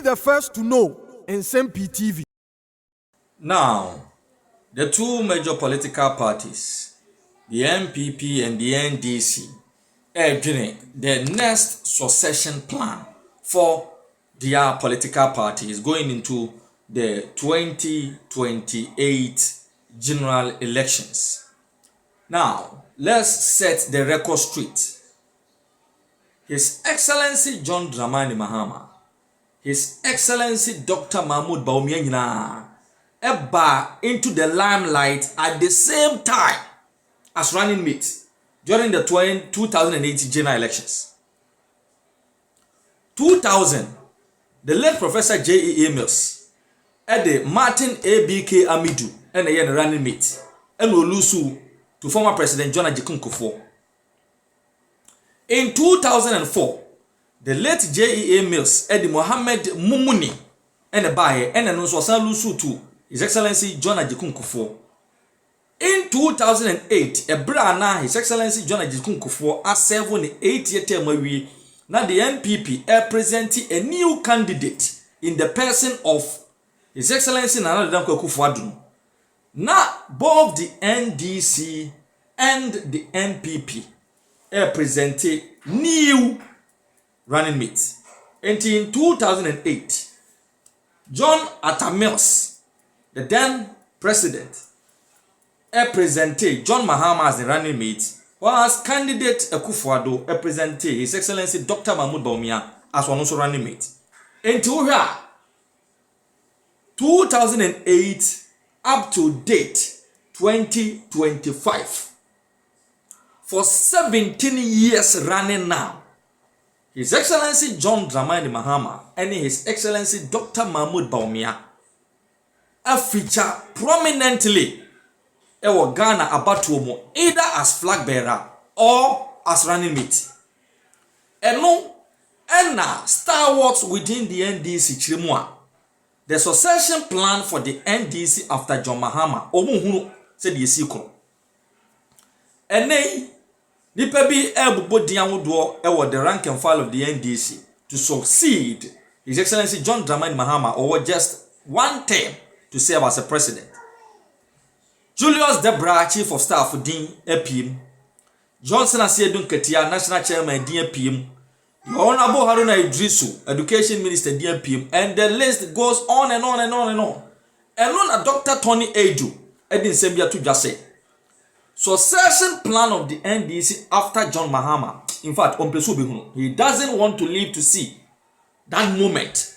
the first to know Nsem-Pii TV. Now, the two major political parties, the NPP and the NDC, are doing the next succession plan for their political parties going into the 2028 general elections. Now, let's set the record straight. His Excellency John Dramani Mahama, His Excellency Dr. Mahmoud Bawumia eba into the limelight at the same time as running mates during the 2008 general elections. 2000, the late Professor J.E.A. Mills and the Martin A.B.K. Amidu and the running mate and Olusu to former President John Ajikun Kufuor. In 2004, the late J.E.A. Mills and the Mohammed Mumuni and the Baye and the Nuswasan Lusu to His Excellency John Ajikun Kufuor. In 2008, Ebrana His Excellency John Ajikun Kufuor as 7-8 term we now the NPP presenting a new candidate in the person of His Excellency Nana Danko Kufuor. Now both the NDC and the NPP presented new running mates. And in 2008, John Atta Mills, the then president, presented John Mahama as the running mate, whilst candidate Akufo-Addo presented His Excellency Dr. Mahmoud Bawumia as one also running mate. Until here, 2008 up to date 2025. For 17 years running now, His Excellency John Dramani Mahama and His Excellency Dr. Mahmoud Bawumia feature prominently in Ghana Abatuomo either as flag bearer or as running mate. And no, and now Star Wars within the NDC Chirimua. The succession plan for the NDC after John Mahama Omuhunu said the sequel. And nay, nipa bi ebubo diawodo ewo the rank and file of the NDC to succeed His Excellency John Dramani Mahama or just one term to serve as a president. Julius Debra, Chief of Staff for Dean EPM, Johnson Asiedun Ketia, National Chairman DPM, Honorable Haruna Idrisu, Education Minister DPM, and the list goes on and on and on and on. And on Dr. Tony Aidoo, Edin Sembia to just say. Succession plan of the NDC after John Mahama. In fact, he doesn't want to live to see that moment.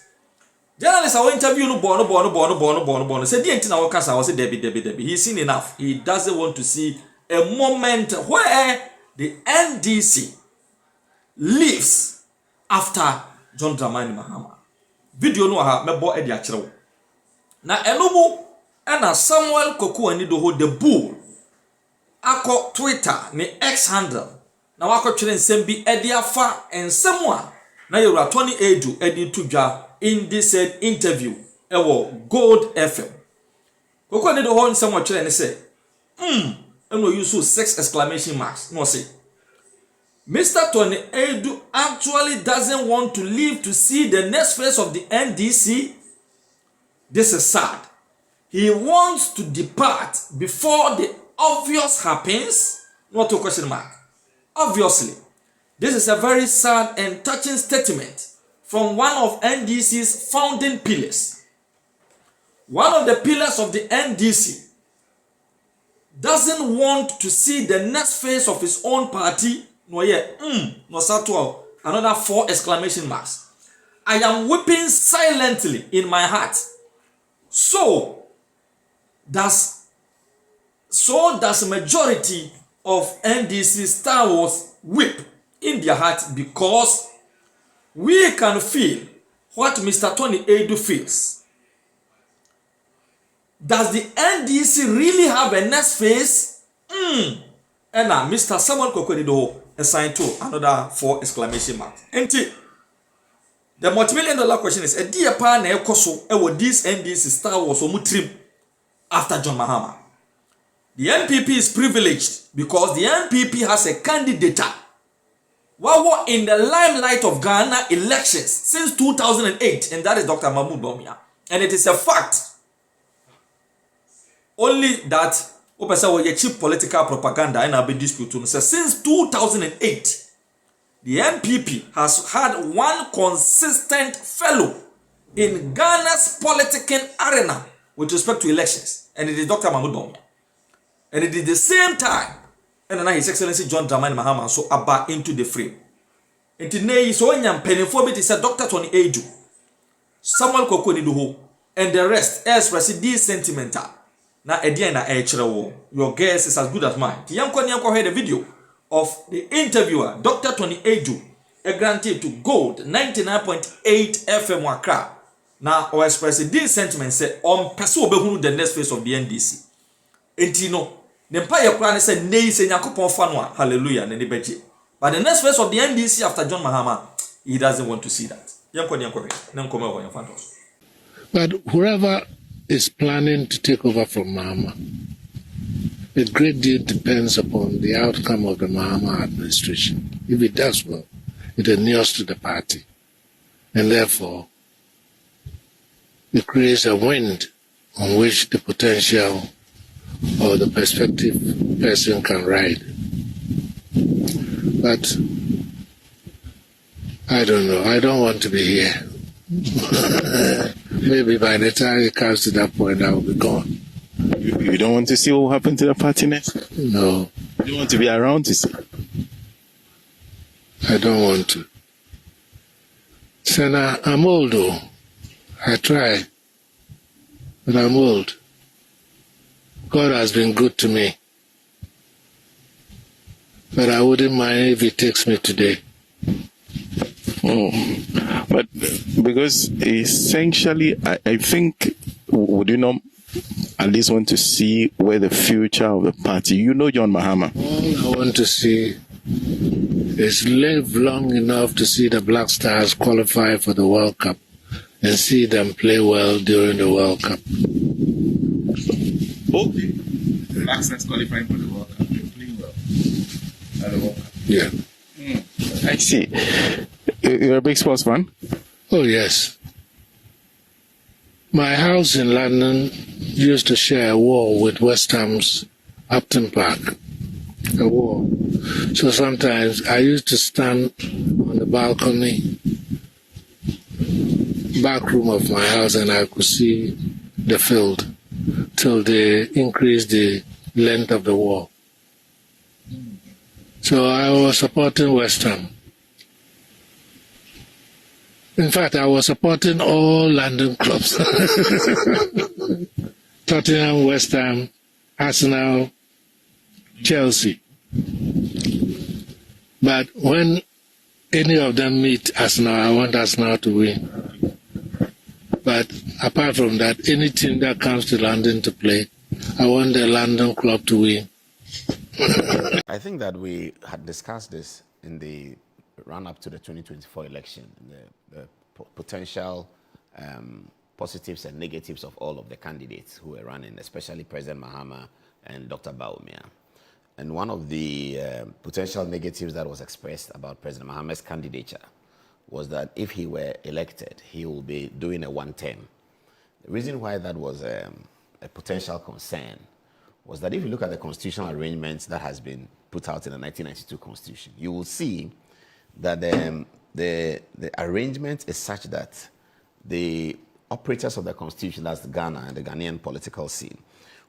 Journalists are interview no bono. Said the entire workers I was say Debbie. He's seen enough. He doesn't want to see a moment where the NDC lives after John Dramani Mahama. Video no ha mebo e dia kire. Na enumu na Samuel Koku Anyidoho the bull. Ako Twitter ni X handle na wako twere Nsem-Pii edi afa ensem a na Dr Tony Aidoo edi tudwa in this said interview ewo Gold FM. Koku Anyidoho nsem a twere ne say eno use 6 exclamation marks no say Mr. Tony Aidoo actually doesn't want to live to see the next phase of the NDC. This is sad. He wants to depart before the obvious happens. Not a question mark. Obviously, this is a very sad and touching statement from one of NDC's founding pillars. One of the pillars of the NDC doesn't want to see the next phase of his own party. No, another 4 exclamation marks. I am weeping silently in my heart. So does majority of NDC Star Wars weep in their heart because we can feel what Mr. Tony Aidoo feels. Does the NDC really have a next phase? And now Mr. Samuel Koku Anyidoho assigned to another 4 exclamation marks. The multi-million-dollar question is: a dear partner ekoso ewo this NDC Star Wars omutrim after John Mahama. The NPP is privileged because the NPP has a candidate Wawa in the limelight of Ghana elections since 2008, and that is Dr. Mahmoud Bawumia. And it is a fact. Only that we cheap political propaganda and I'll be disputing. So since 2008, the NPP has had one consistent fellow in Ghana's political arena with respect to elections, and it is Dr. Mahmoud Bawumia. And it is the same time, and now His Excellency John Dramani Mahama so about into the frame. And today, so when you're penning for it, Dr. Tony Aidoo, Samuel Anyidoho, and the rest, express this sentimental. Now, again, your guess is as good as mine. Tiyanko heard a video of the interviewer, Dr. Tony Aidoo, granted to gold 99.8 FM Wakra. Now, or express this sentiment say on pursue the next phase of the NDC. Entino, the Empire Crown said, nay, say Yakupon Fanwa, hallelujah, and the but the next phase of the NDC after John Mahama, he doesn't want to see that. But whoever is planning to take over from Mahama, a great deal depends upon the outcome of the Mahama administration. If it does well, it inures to the party. And therefore, it creates a wind on which the potential or the prospective person can ride. But I don't know. I don't want to be here. Maybe by the time it comes to that point, I will be gone. You don't want to see what will happen to the party next? No. You don't want to be around to see? I don't want to. Senna, I'm old though. I try. But I'm old. God has been good to me. But I wouldn't mind if he takes me today. But because essentially, I think, would you not at least want to see where the future of the party? You know John Mahama. All I want to see is live long enough to see the Black Stars qualify for the World Cup and see them play well during the World Cup. Okay. The Black Stars qualifying for the World Cup. They're playing well at the World Cup. Yeah. I see. You're a big sports fan? Oh, yes. My house in London used to share a wall with West Ham's Upton Park. A wall. So sometimes I used to stand on the balcony, back room of my house, and I could see the field till they increased the length of the wall. So I was supporting West Ham. In fact, I was supporting all London clubs. Tottenham, West Ham, Arsenal, Chelsea. But when any of them meet Arsenal, I want Arsenal to win. But apart from that, any team that comes to London to play, I want the London club to win. I think that we had discussed this in the run-up to the 2024 election, the potential positives and negatives of all of the candidates who were running, especially President Mahama and Dr. Bawumia. And one of the potential negatives that was expressed about President Mahama's candidature was that if he were elected, he will be doing a one-term. The reason why that was a potential concern was that if you look at the constitutional arrangements that has been put out in the 1992 Constitution, you will see that the arrangement is such that the operators of the Constitution, that's Ghana and the Ghanaian political scene,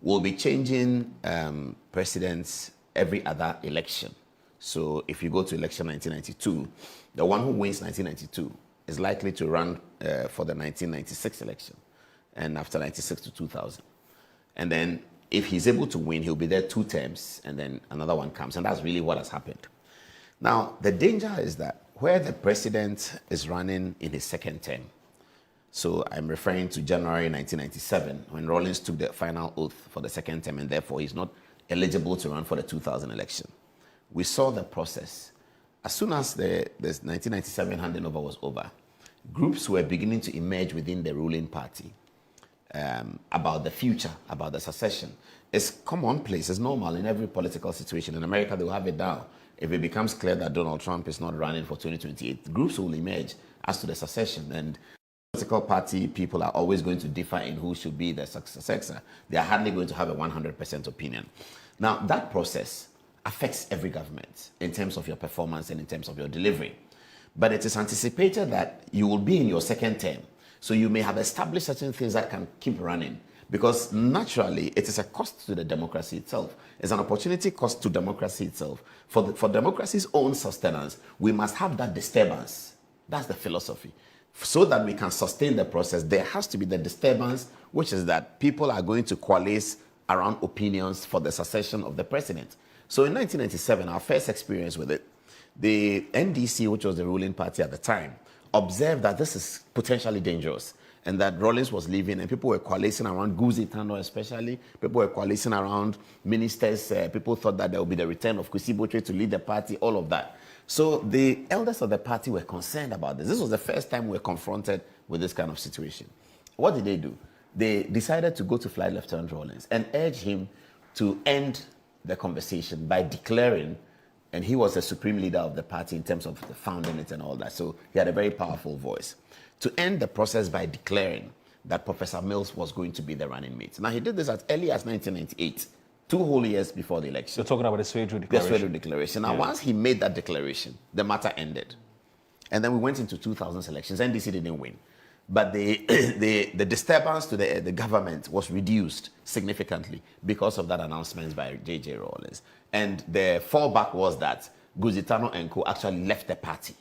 will be changing presidents every other election. So if you go to election 1992, the one who wins 1992 is likely to run for the 1996 election, and after 96 to 2000. And then if he's able to win, he'll be there 2 terms, and then another one comes. And that's really what has happened. Now, the danger is that where the president is running in his second term, so I'm referring to January 1997, when Rawlings took the final oath for the second term, and therefore he's not eligible to run for the 2000 election. We saw the process. As soon as the 1997 handing over was over, groups were beginning to emerge within the ruling party about the future, about the succession. It's commonplace, it's normal in every political situation. In America, they will have it down. if it becomes clear that Donald Trump is not running for 2028, groups will emerge as to the succession. And political party people are always going to differ in who should be the successor. They are hardly going to have a 100% opinion. Now, that process affects every government in terms of your performance and in terms of your delivery. But it is anticipated that you will be in your second term. So you may have established certain things that can keep running, because naturally it is a cost to the democracy itself. It's an opportunity cost to democracy itself. For democracy's own sustenance, we must have that disturbance. That's the philosophy. So that we can sustain the process, there has to be the disturbance, which is that people are going to coalesce around opinions for the succession of the president. So in 1997, our first experience with it, the NDC, which was the ruling party at the time, observed that this is potentially dangerous, and that Rawlings was leaving, and people were coalescing around Guzi Tano especially. People were coalescing around ministers. People thought that there would be the return of Kwesi Botwe to lead the party, all of that. So the elders of the party were concerned about this. This was the first time we were confronted with this kind of situation. What did they do? They decided to go to Flight Lieutenant Rawlings and urge him to end the conversation by declaring, and he was the supreme leader of the party in terms of the founding it and all that, so he had a very powerful voice, to end the process by declaring that Professor Mills was going to be the running mate. Now, he did this as early as 1998, 2 whole years before the election. You're talking about the sh0cks declaration. The sh0cks declaration. Now, once he made that declaration, the matter ended. And then we went into 2000 elections. NDC didn't win. But the disturbance to the government was reduced significantly because of that announcement by J.J. Rawlings. And the fallback was that Guzi Tano and co actually left the party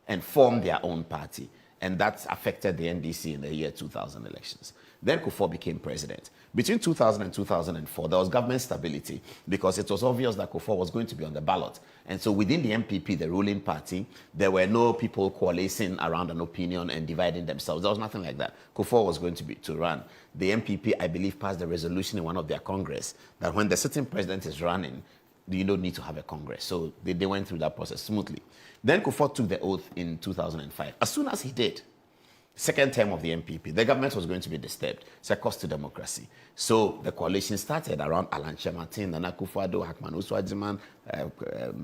and formed their own party. And that affected the NDC in the year 2000 elections. Then Kufuor became president. Between 2000 and 2004, there was government stability because it was obvious that Kufuor was going to be on the ballot. And so within the MPP, the ruling party, there were no people coalescing around an opinion and dividing themselves. There was nothing like that. Kufuor was going to run. The MPP, I believe, passed a resolution in one of their congress that when the sitting president is running, you don't need to have a congress. So they went through that process smoothly. Then Kufuor took the oath in 2005. As soon as he did, second term of the MPP, the government was going to be disturbed. It's a cost to democracy. So the coalition started around Alan Martin, Nana Akufo-Addo, Hackman Uswajiman,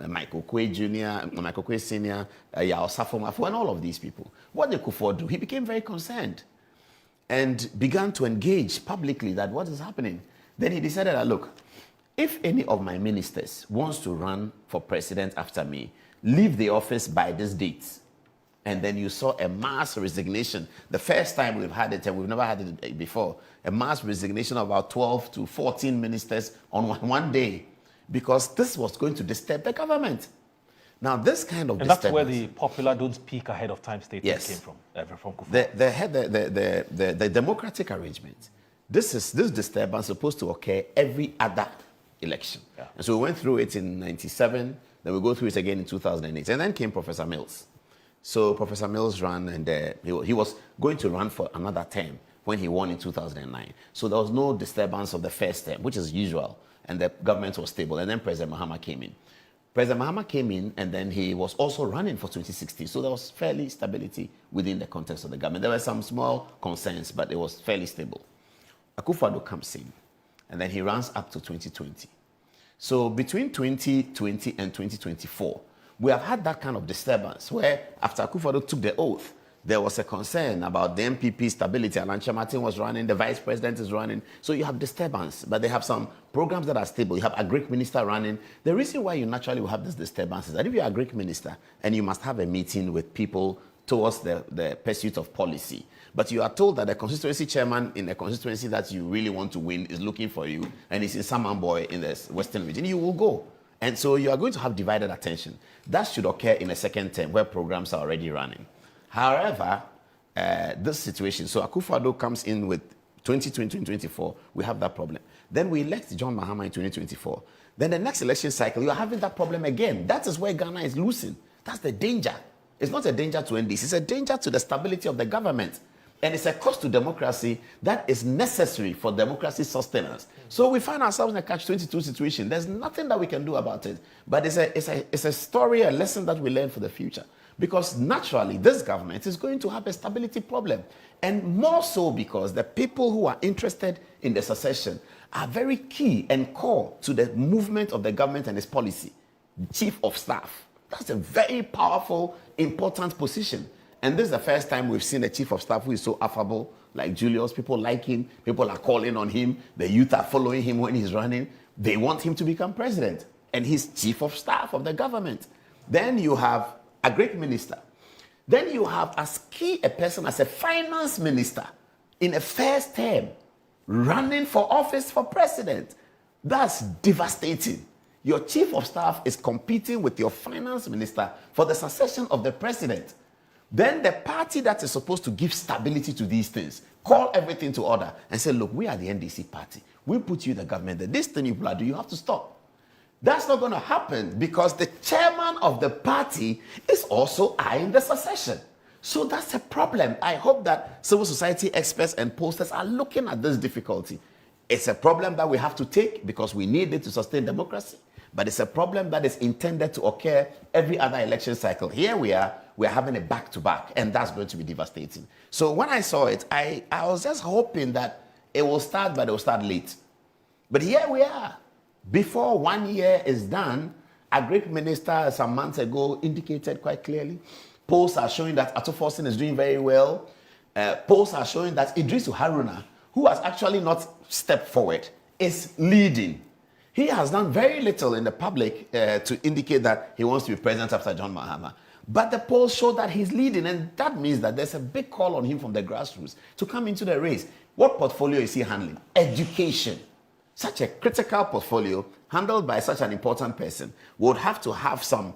Michael Quay Jr., Michael Quay Sr., Yao Safo-Mafo, and all of these people. What did Kufuor do? He became very concerned and began to engage publicly that what is happening. Then he decided that, look, if any of my ministers wants to run for president after me, leave the office by this date. And then you saw a mass resignation. The first time we've had it, and we've never had it before, a mass resignation of about 12 to 14 ministers on one day, because this was going to disturb the government. Now, this kind of and disturbance... that's where the popular don't speak ahead of time statement came from Kufuor. The democratic arrangement, this disturbance is supposed to occur every other election. Yeah. And so we went through it in 97, then we go through it again in 2008. And then came Professor Mills. So Professor Mills ran, and he was going to run for another term when he won in 2009. So there was no disturbance of the first term, which is usual, and the government was stable. And then President Mahama came in. President Mahama came in, and then he was also running for 2016. So there was fairly stability within the context of the government. There were some small concerns, but it was fairly stable. Akufo-Addo comes in, and then he runs up to 2020. So between 2020 and 2024, we have had that kind of disturbance where after Akufo-Addo took the oath, there was a concern about the MPP stability. Alan Martin was running, the vice president is running. So you have disturbance, but they have some programs that are stable. You have a Greek minister running. The reason why you naturally will have this disturbance is that if you are a Greek minister and you must have a meeting with people towards the pursuit of policy, but you are told that the constituency chairman in a constituency that you really want to win is looking for you, and it's in Samanboy in the Western region, you will go. And so you are going to have divided attention. That should occur in a second term where programs are already running. However, this situation, so Akufo-Addo comes in with 2020-2024, we have that problem. Then we elect John Mahama in 2024. Then the next election cycle, you are having that problem again. That is where Ghana is losing. That's the danger. It's not a danger to NDC, it's a danger to the stability of the government. And it's a cost to democracy that is necessary for democracy's sustenance. So we find ourselves in a catch-22 situation. There's nothing that we can do about it. But it's a story, a lesson that we learn for the future. Because naturally, this government is going to have a stability problem. And more so because the people who are interested in the succession are very key and core to the movement of the government and its policy. chief of staff. That's a very powerful, important position. And this is the first time we've seen a chief of staff who is so affable, like Julius. People like him. People are calling on him. The youth are following him when he's running. They want him to become president. And he's chief of staff of the government. Then you have a great minister. Then you have as key a person as a finance minister in a first term running for office for president. That's devastating. Your chief of staff is competing with your finance minister for the succession of the president. Then the party that is supposed to give stability to these things, call everything to order and say, look, we are the NDC party. We put you in the government. This thing you do, you have to stop. That's not going to happen because the chairman of the party is also eyeing the succession. So that's a problem. I hope that civil society experts and pollsters are looking at this difficulty. It's a problem that we have to take because we need it to sustain democracy. But it's a problem that is intended to occur every other election cycle. Here we're having a back-to-back, and that's going to be devastating. So when I saw it, I was just hoping that it will start, but it will start late. But here we are. Before 1 year is done, a great minister some months ago indicated quite clearly, polls are showing that Ato Forson is doing very well. Polls are showing that Idrisu Haruna, who has actually not stepped forward, is leading. He has done very little in the public to indicate that he wants to be president after John Mahama. But the polls show that he's leading, and that means that there's a big call on him from the grassroots to come into the race. What portfolio is he handling? Education. Such a critical portfolio handled by such an important person would have to have some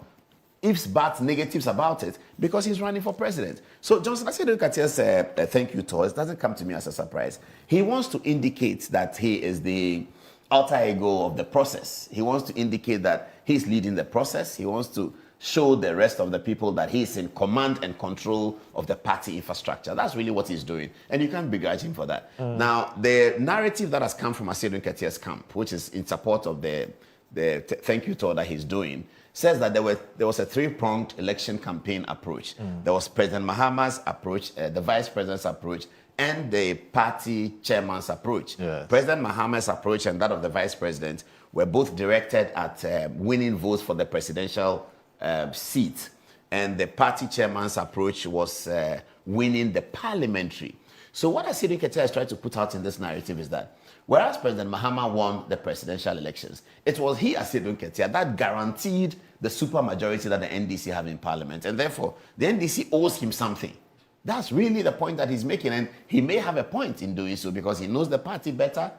ifs, buts, negatives about it because he's running for president. So Johnson Asiedu Nketiah's thank you tour, it doesn't come to me as a surprise. He wants to indicate that he is the alter ego of the process. He wants to indicate that he's leading the process. He wants to show the rest of the people that he's in command and control of the party infrastructure. That's really what he's doing. And you can't begrudge him for that. Now, the narrative that has come from Asiedu Nketiah's camp, which is in support of the thank you tour that he's doing, says that there was a three-pronged election campaign approach. There was President Mahama's approach, the vice president's approach, and the party chairman's approach. Yes. President Mahama's approach and that of the vice president were both directed at winning votes for the presidential seat. And the party chairman's approach was winning the parliamentary. So what Asiedu Nketiah is trying to put out in this narrative is that whereas President Mahama won the presidential elections, it was he, Asiedu Nketiah, that guaranteed the supermajority that the NDC have in parliament. And therefore, the NDC owes him something. That's really the point that he's making. And he may have a point in doing so because he knows the party better.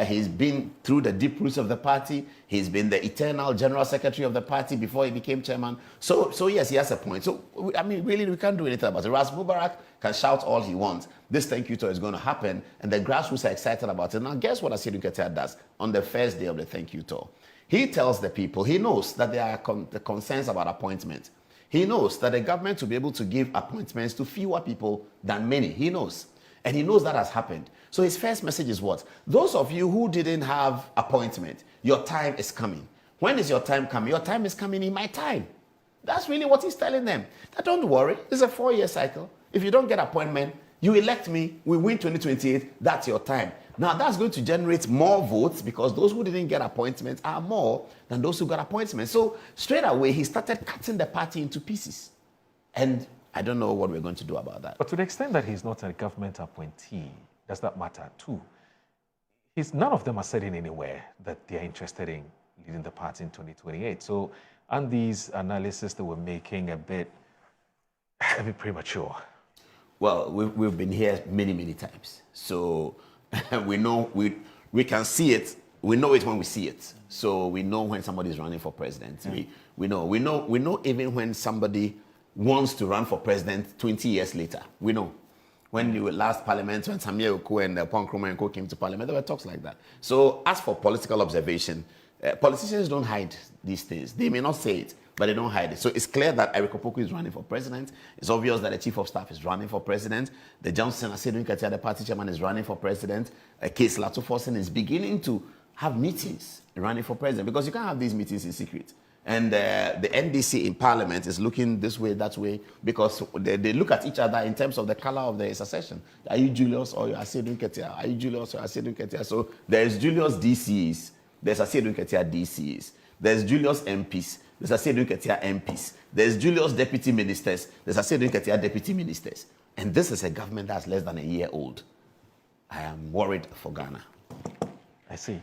He's been through the deep roots of the party. He's been the eternal general secretary of the party before he became chairman. So yes, he has a point. So, I mean, really, we can't do anything about it. Ras Mubarak can shout all he wants. This thank you tour is going to happen, and the grassroots are excited about it. Now, guess what Asiedu Nketiah does on the first day of the thank you tour? He tells the people, he knows that there are the concerns about appointment. He knows that the government will be able to give appointments to fewer people than many. He knows. And he knows that has happened. So his first message is what? Those of you who didn't have appointment, your time is coming. When is your time coming? Your time is coming in my time. That's really what he's telling them. That don't worry, it's a 4-year cycle. If you don't get appointment, you elect me, we win 2028, that's your time. Now that's going to generate more votes because those who didn't get appointments are more than those who got appointments. So straight away, he started cutting the party into pieces. And I don't know what we're going to do about that. But to the extent that he's not a government appointee, does that matter too? None of them are saying anywhere that they're interested in leading the party in 2028. So, aren't these analyses that we're making a bit premature? Well, we've been here many, many times. So we know, we can see it. We know it when we see it. So we know when somebody is running for president. Yeah. We know even when somebody wants to run for president 20 years later. We know. When you were last parliament, when Samia Oku and Pon Nkrumah and Co came to parliament, there were talks like that. So as for political observation, politicians don't hide these things. They may not say it, but they don't hide it. So it's clear that Eric Opoku is running for president. It's obvious that the chief of staff is running for president. The Johnson Asiedu Nketiah, the party chairman, is running for president. Case Ato Forson is beginning to have meetings running for president because you can't have these meetings in secret. And the NDC in parliament is looking this way, that way, because they look at each other in terms of the color of the succession. Are you Julius or you Asiedu Nketiah? Are you Julius or Asiedu Nketiah? So there's Julius DCs, there's Asiedu Nketiah DCs, there's Julius MPs, There's Asiedu Nketia MPs. There's Julius deputy ministers. There's Asiedu Nketia deputy ministers. And this is a government that's less than a year old. I am worried for Ghana. I see.